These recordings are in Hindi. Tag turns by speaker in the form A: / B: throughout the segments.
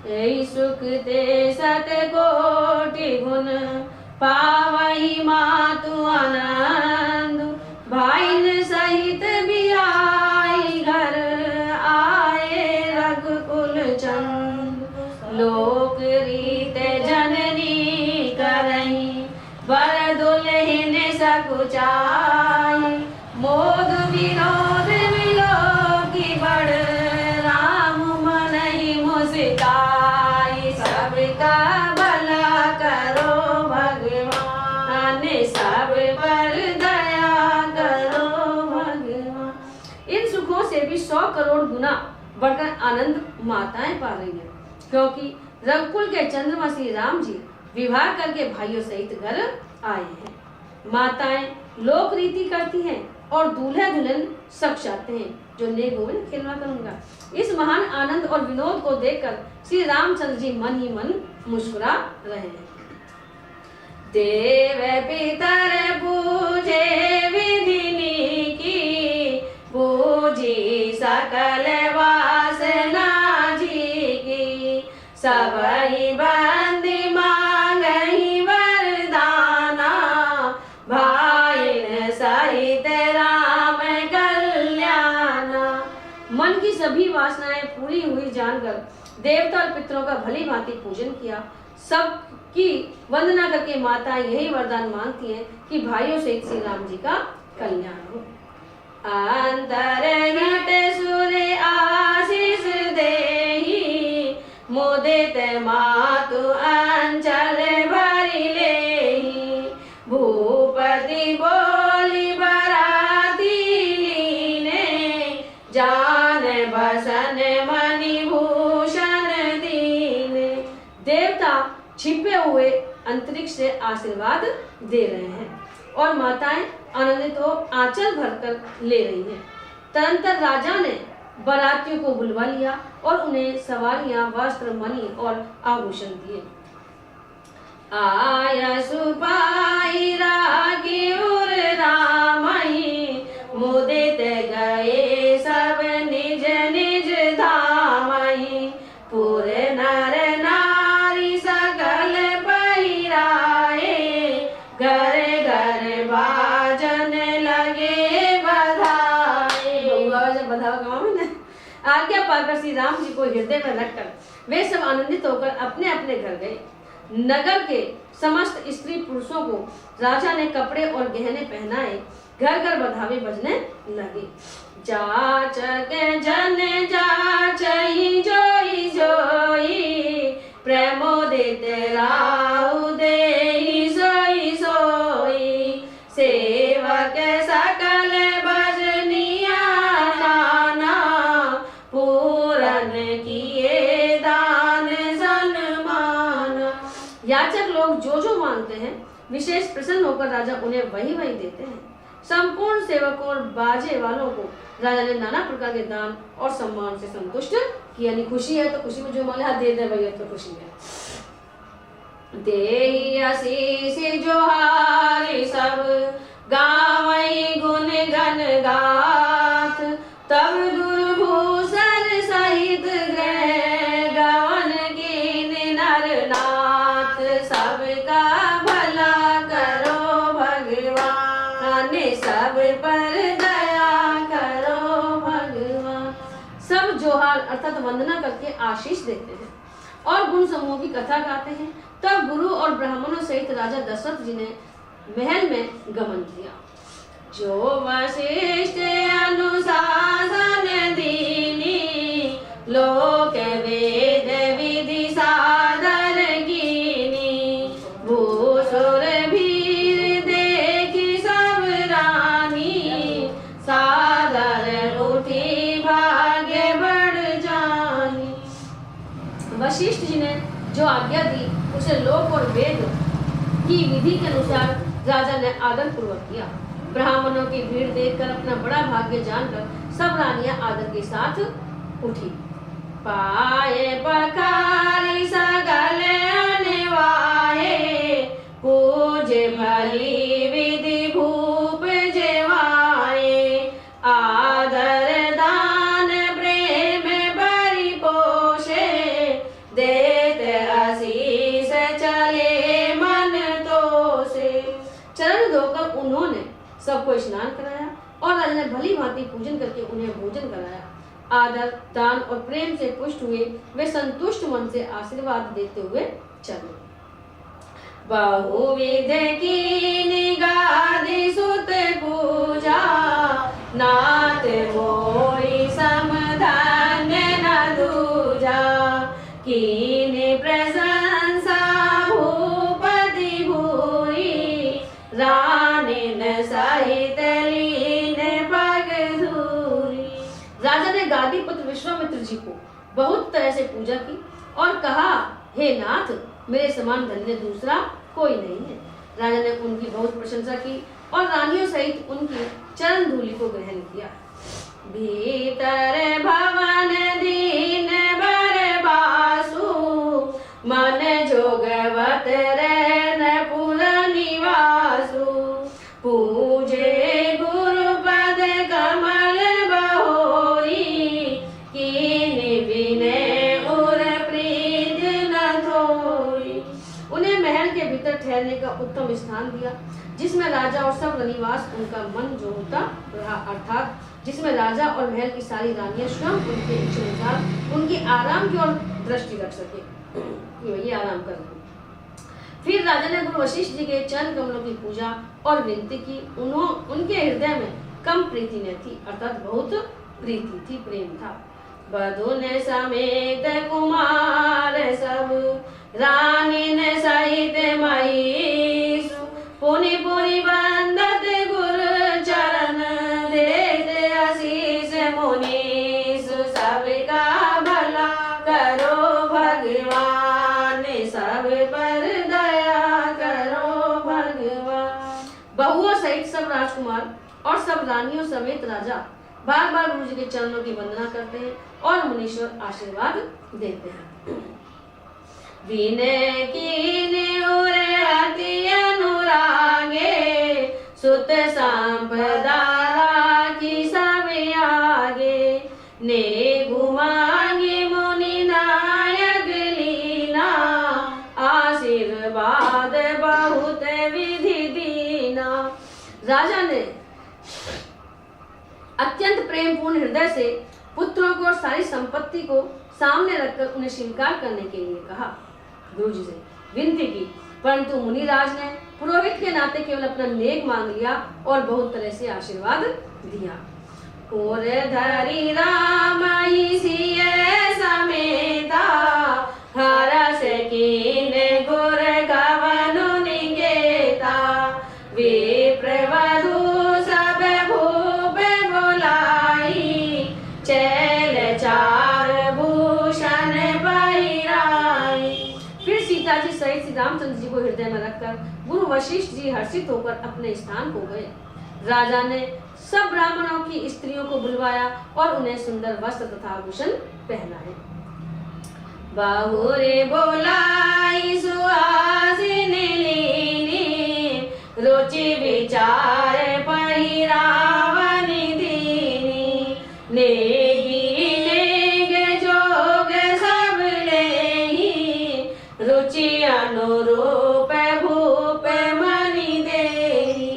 A: यही सुख ते सत कोटि गुण पावई मातु आनंद भाईन सहित भी आई घर आए रघुकुल चंद लोक रीत जननी करई बर दुल्हन सकुचाई मोद विनोद मिलो की बड़ राम मनहि मुस्काई सबका भला करो भगवान सब पर दया करो भगवान। इन सुखों से भी 100 करोड़ गुना बढ़कर आनंद माताएं पा रही हैं, क्योंकि रघुकुल के चंद्रमा श्री राम जी विवाह करके भाइयों सहित घर आए हैं। माताएं लोक रीति करती हैं और दूल्हा दुल्हन सब चाहते हैं, जो नेक हो मैं खिलवा करूंगा। इस महान आनंद और विनोद को देखकर श्री रामचंद्र जी मन ही मन मुस्कुरा रहे हैं। देव पितर पूजे विधिनी की पूजी सकल वासना जी की सबई बंदी मांगई वरदाना भाईन सहित राम कल्याणा। मन की सभी वासनाएं पूरी हुई जानकर देवता और पितरों का भली भांति पूजन किया। सबकी वंदना करके माता यही वरदान मांगती हैं कि भाइयों सहित श्री राम जी का कल्याण हो। अंतरहित सूर्य आशीष देहि मुदित मातु अंचल भरि लेहि भूपति बोली बराती लीने जान बसन मणि भूषण दीने। देवता छिपे हुए अंतरिक्ष से आशीर्वाद दे रहे हैं और माताएं आनंदित हो आंचल भरकर ले रही हैं। तदंतर राजा ने बारातियों को बुलवा लिया और उन्हें सवारियां वस्त्र मणि और आभूषण दिए। आया सुपाई रागी उर रामई मुदित गए सब निज निज धामई पुर नर नारी सकल पहिराए घर घर बाजन लगे बधाए। आज्ञा पाकर श्री राम जी को हृदय में रखकर वे सब आनंदित होकर अपने अपने घर गए। नगर के समस्त स्त्री पुरुषों को राजा ने कपड़े और गहने पहनाए, घर घर बधावे बजने लगे। जाचक जन जाचई जोई जोई प्रमोदित राहु देहि सोई सोई सेवक सकल भजनिया नाना पूरन किए दान सन्मान। याचक लोग जो मांगते हैं विशेष प्रसन्न होकर राजा उन्हें वही देते हैं। संपूर्ण सेवकों और बाजे वालों को राजा ने नाना प्रकार के दान और सम्मान से संतुष्ट किया। यानी खुशी है तो खुशी में जो मांगे दे दे भैया तो खुशी है। देहि आशीष जोहारी सब गावई गुण गण गाथ तब दुर्भूषण सहित ग्रह गवन कीन नर नाथ सबका भला करो भगवान सब पर दया करो भगवान। सब जोहार अर्थात वंदना करके आशीष देते हैं और गुण समूह की कथा गाते हैं। तब गुरु और ब्राह्मणों सहित राजा दशरथ जी ने महल में गमन किया। जो वशिष्ठ अनुशासन दीनी लोक वेद विधि सादर कीनी भूसुर भीर देखी सब रानी सादर उठी भाग्य बढ़ जानी। वशिष्ठ जी ने जो आज्ञा दी उसे लोक और वेद की विधि के अनुसार राजा ने आदर पूर्वक किया। ब्राह्मणों की भीड़ देखकर अपना बड़ा भाग्य जानकर सब रानियां आदर के साथ उठी। पाए पखारी सगल अनवाए पूज भली विधि भूप जेवाए आदर दान प्रेम परिपोषे दे सबको स्नान कराया और राजा ने भली भांति पूजन करके उन्हें भोजन कराया। आदर, दान और प्रेम से पुष्ट हुए वे संतुष्ट मन से आशीर्वाद देते हुए चले। बहुविध कीनी गादि सुत पूजा, नाथ मोहि सम धन्य न दूजा। कीनी प्रशंसा भूपति भूरि, रानिन सहित लीन पग धूरि। राजा ने गादी पुत्र विश्वामित्र जी को बहुत तरह से पूजा की और कहा, हे नाथ, मेरे समान धन्य दूसरा कोई नहीं है। राजा ने उनकी बहुत प्रशंसा की और रानियों सहित उनकी चरण धूलि को ग्रहण किया। भीतर भवन दीन बर बासु, मन जोगवत रैन पुर निवासु। पूजे गुरुपद कमल बहोरी, कीन विनय और प्रीत न थोरी। उन्हें महल के भीतर ठहरने का उत्तम स्थान दिया, जिसमें राजा और सब रनिवास उनका मन जो होता रहा, अर्थात जिसमें राजा और महल की सारी रानियां स्वयं उनके इच्छानुसार उनकी आराम की ओर दृष्टि रख सके, ये आराम कर रहे। फिर राजा ने गुरु वशिष्ठ जी के चरण कमलों की पूजा और विनती की। उनके हृदय में कम प्रीति न थी, अर्थात बहुत प्रीति थी, प्रेम था। बधुन समेत कुमार सब, रानिन सहित महिषु। पुनि पुनि वंदत गुरु चरण, देते आशीष मुनीषु। सबका भला करो भगवान, सब पर दया करो भगवान। बहुओं सहित सब राजकुमार और सब रानियों समेत राजा बार बार गुरु जी के चरणों की वंदना करते हैं और मुनीश्वर आशीर्वाद देते हैं। विनय कीन उरे अति अनुरागे, सुत संपदा की सब आगे। ने घुमांगे मुनि नायक लीना, आशीर्वाद बहुत विधि दीना। राजा ने अत्यंत प्रेम पूर्ण हृदय से पुत्रों को और सारी संपत्ति को सामने रखकर उन्हें स्वीकार करने के लिए कहा। गुरु जी से विनती की, परंतु मुनिराज ने पुरोहित के नाते केवल अपना नेक मांग लिया और बहुत तरह से आशीर्वाद दिया। और धरी राम सिय समेता, हरस कीन गुर गवनु निकेता। विप्रवधु सब भूप बुलाई, चैल चार भूषण पहिराई। फिर सीता जी सहित श्री रामचंद्र जी को हृदय में रखकर गुरु वशिष्ठ जी हर्षित होकर अपने स्थान को गए। राजा ने सब ब्राह्मणों की स्त्रियों को बुलवाया और उन्हें सुंदर वस्त्र तथा आभूषण पहनाए। बहुरे बोलाई सुहासिन लीनी, रुचि विचार पहिरावन दीनी। नेगी नेग जोग सब लेहि, रुचि अनुरूप भूप मनि देहि।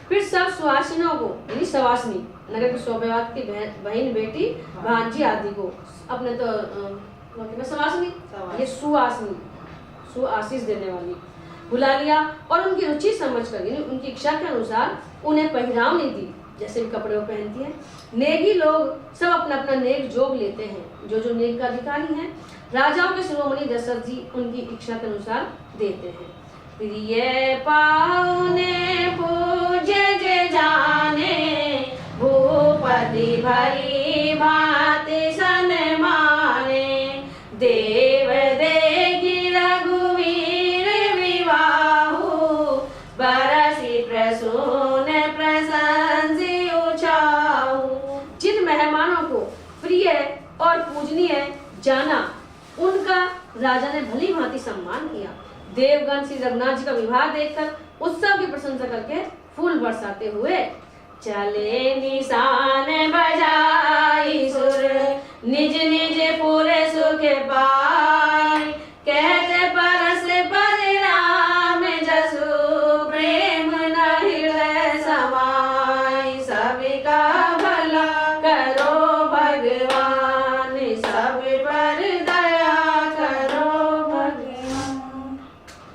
A: फिर सब सुहासिनों को, यानी सवासनी, नगर की सौभाग्य की बहन बेटी भांजी आदि को, अपने तो में सवासनी, ये सुवासनी, सुआशीष देने वाली, बुला लिया और उनकी रुचि समझकर, यानी उनकी इच्छा के अनुसार उन्हें पहिरावनी दी, जैसे भी कपड़े वो पहनती है। नेगी लोग सब अपना अपना नेक जोग लेते हैं, जो जो नेक का अधिकारी हैं। राजाओं के शिरोमणि दशरथ जी उनकी इच्छा के अनुसार देते हैं। प्रिय पाहुने पूज्य जे जाने, भूपति भली भांति सन्माने। देव देखि रघुवीर विवाहु, बरसी प्रसून प्रशंसी उछाहु। जिन मेहमानों को प्रिय और पूजनीय जाना, उनका राजा ने भली भांति सम्मान किया। देवगण श्री रघुनाथ जी का विवाह देखकर उत्सव की प्रशंसा करके फूल बरसाते हुए चले। निशान बजाई सुर, निज निज पूरे सुख पाई। कहते परस पर राम जसु, प्रेम न हृदय समाई।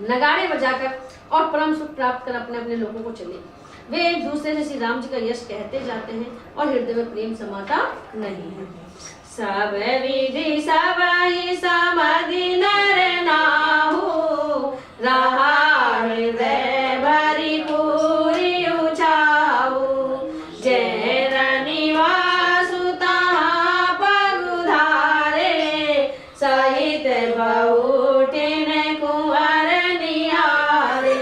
A: नगाड़े बजाकर और परम सुख प्राप्त कर अपने अपने लोगों को चले। वे एक दूसरे से श्री राम जी का यश कहते जाते हैं और हृदय में प्रेम समाता नहीं है। सब विधि सब ही समाधि नर नाहु, रहा हृदय भरी पूरी उछाऊ। जय रनिवासु तहाँ पगुधारे, सहित बहुटिन कुंवर निहारे।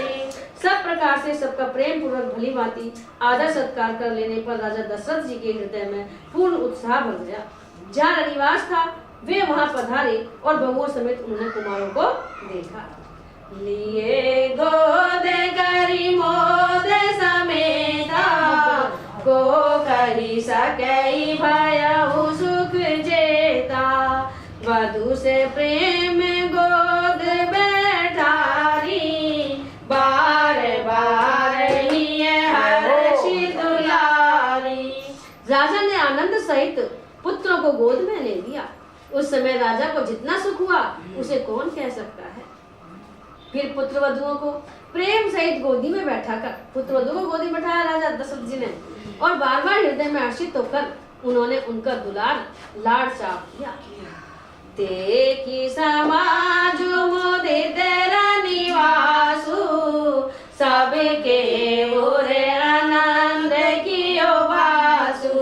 A: सब प्रकार से सबका प्रेम पूर्वक भली भांति आदर सत्कार कर लेने पर राजा दशरथ जी के हृदय में पूर्ण उत्साह भर गया। जहाँ रनिवास था वे वहां पधारे और बहुओं समेत उन्होंने कुमारों को देखा। लिए गोद करी मोद समेता, को करी सकई भयउ सुख जेता। वधु से प्रेम गोद बैठारी, बार बार ही हर्षि दुलारी। राजा ने आनंद सहित पुत्रों को गोद में ले लिया। उस समय राजा को जितना सुख हुआ उसे कौन कह सकता है। फिर पुत्र वधुओं को प्रेम सहित गोदी में बैठाकर पुत्र वधु को गोदी में बैठाया राजा दशरथ जी ने, और बार बार हृदय में हर्षित होकर उन्होंने उनका दुलार लाड़ चाप किया। देखी समाज मुदित रनिवासु, सबके ओरे आनंद कियो भासु।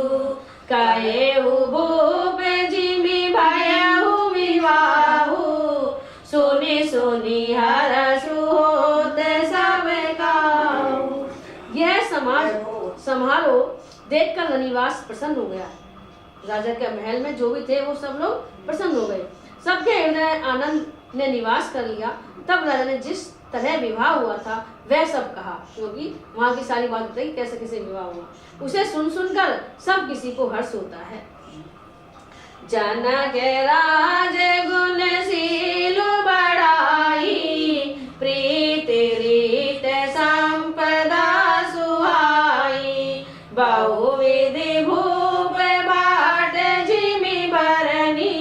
A: कहेउ भूप जिमि भयउ विवाहु, सुनि सुनि हरषु होत सब काहू। यह समारोह देखकर रनिवास प्रसन्न हो गया। राजा के महल में जो भी थे वो सब लोग प्रसन्न हो गए। सबके हृदय आनंद ने निवास कर लिया। तब राजा ने जिस तरह विवाह हुआ था वह सब कहा, क्योंकि वहां की सारी बात बताई कैसे कैसे विवाह हुआ। उसे सुन सुनकर सब किसी को हर्ष होता है। जनक राज गुणशील बढ़ाई, प्रीति रीत संपदा सुहाई। बहुविधि भूप बाट जिमि बरनी,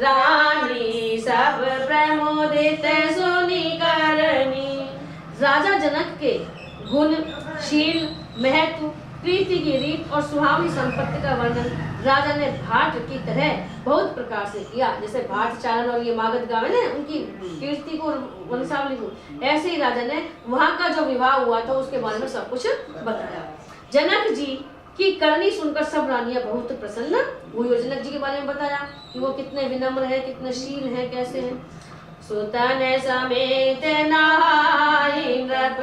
A: रानी सब प्रमोदित सुनि करनी। राजा जनक के गुण, शील, महत्व, प्रीति की रीत और सुहावनी संपत्ति का वर्णन राजा ने भाट की तरह बहुत प्रकार से किया। जैसे भाट चारण और ये मागध गावे ने उनकी कीर्ति को वंशावली को, ऐसे ही राजा ने वहां का जो विवाह हुआ था उसके बारे में सब कुछ बताया। जनक जी की करनी सुनकर सब रानियां बहुत प्रसन्न हुई। जनक जी के बारे में बताया कि वो कितने विनम्र है, कितने शील है, कैसे हैं। सुतन समेत नहाई नृप,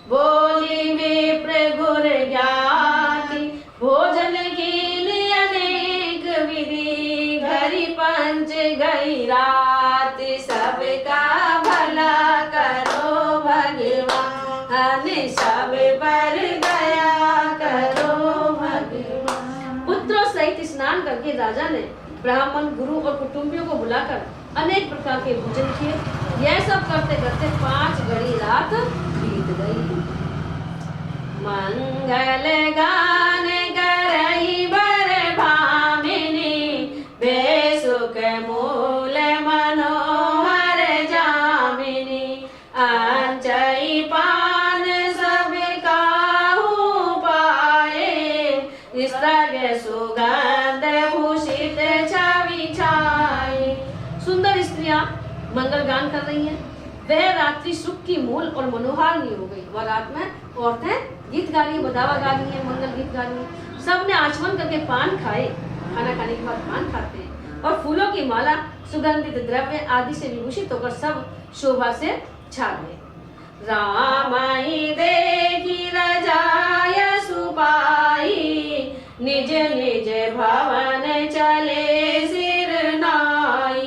A: बोली विप्र गुर ज्ञाति। भोजन कीन अनेक विधि, घरी पंच गई रात। सबका भला करो भगवान, सब पर दया करो भगवान। पुत्रों सहित स्नान करके राजा ने ब्राह्मण, गुरु और कुटुंबियों को बुलाकर अनेक प्रकार के भोजन किए। यह सब करते करते 5 घड़ी रात बीत गई। मंगल गान करई बर भामिनी, बेसुख मूल मनोहर जामिनी। अंचई पान सब काहू पाए, स्तग सुगंध भूषित छवि छाए। सुंदर स्त्रियां मंगल गान कर रही हैं। वह रात्रि सुख की मूल और मनोहारिणी हो गई। वह रात में औरतें गीत गा रही, बधावा गा रही है, मंगल गीत गा रही है। सबने आचमन करके पान खाए। खाना खाने के बाद पान खाते हैं और फूलों की माला, सुगंधित द्रव्य आदि से विभूषित होकर सब शोभा से छा गए। रामाई देखी रजाय सुपाई, निज निज भवन चले सिर नाई।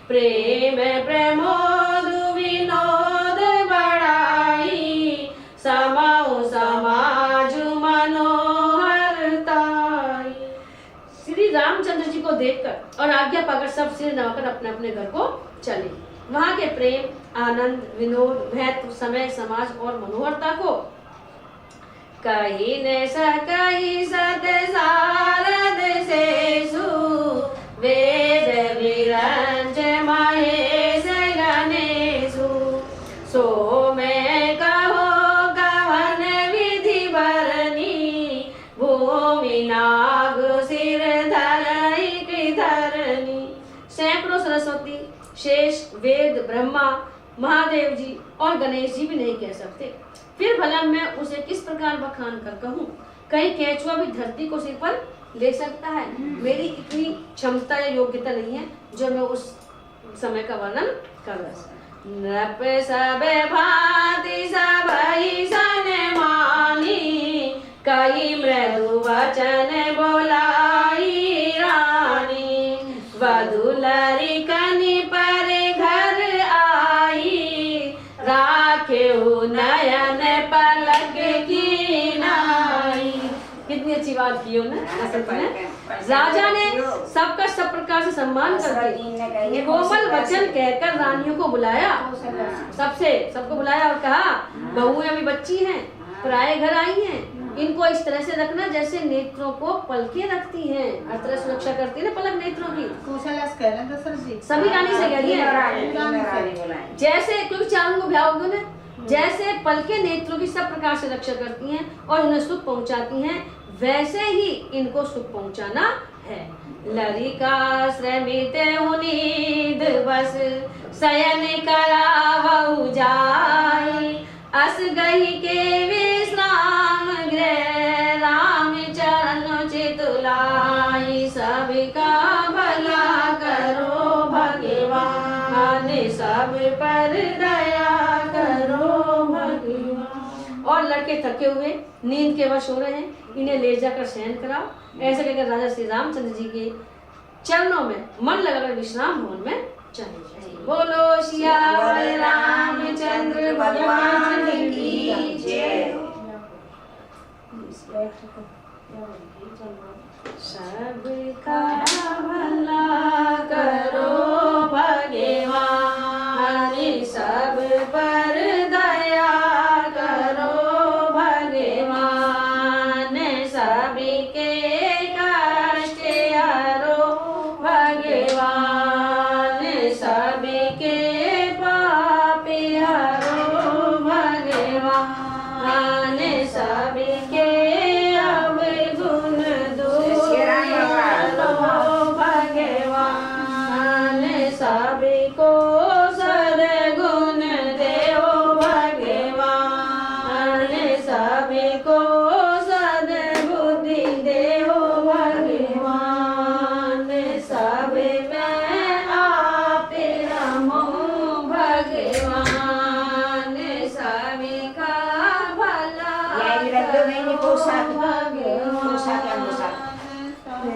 A: प्रेम प्रमोद विनोद बढ़ाई, समाओ समाज मनोहरताई। श्री रामचंद्र जी को देखकर और आज्ञा पाकर सब सिर नवाकर अपने अपने घर को चले। वहां के प्रेम, आनंद, विनोद, महत्व, समय, समाज और मनोहरता को कही न सकई सत सारद सेसु। वेद विरंच महेश गणेशु, सो मैं कहो गवन विधि बरनी, भूमि नाग सिर धरई धरनी। सैकड़ों सरस्वती, शेष, वेद, ब्रह्मा, महादेव जी और गणेश जी भी नहीं कह सकते। फिर भला मैं उसे किस प्रकार बखान कर कहूँ? कहीं केंचुआ भी धरती को सिर पर ले सकता है? मेरी इतनी क्षमता या योग्यता नहीं है जो मैं उस समय का वर्णन कर सकूं। नृप सब भांति सबई सन मानी, कई मृदु वचन बोलाई रानी। वधु लरिकनि पर घर आई, राखेउ नयन पलक की नाई। कितनी अच्छी बात की हो ना सच में। राजा ने सबका सब प्रकार से सम्मान करके कोमल वचन कहकर रानियों को बुलाया, सबको बुलाया और कहा, बहुएं अभी बच्ची हैं, पराये घर आई हैं, इनको इस तरह से रखना जैसे नेत्रों को पलके रखती हैं। हर तरह सुरक्षा करती है ना पलक नेत्रों की। सभी रानी से कह रही है, जैसे क्योंकि चारों को ब्याह होगा ना, जैसे पलके नेत्रों की सब प्रकार से रक्षा करती हैं और उन्हें सुख पहुंचाती हैं, वैसे ही इनको सुख पहुंचाना है। लरिका श्रमित उनीद बस, शयन करावहु जाई, अस गही के विश्राम गृह, राम चरण चितुलाई। सबका भला करो भगवान, सब पर दया करो भगवान। और लड़के थके हुए नींद के वश हो रहे हैं, इन्हें ले जाकर शयन कराओ। ऐसे कहकर राजा श्री रामचंद्र जी के चरणों में मन लगाकर विश्राम भवन में चले जाइए। बोलो सियावर रामचंद्र भगवान की जय। सबका भला करो भगवान, सब पर दया करो भगवान, सबके कष्ट हरो भगवान, सबके पाप हरो भगवान, सबके अवगुण दूर करो भगवान, सबको सद्गुण देओ भगवान, सबको सद्बुद्धि देओ भगवान, सब में आप रमो भगवान, सबका भला करो भगवान।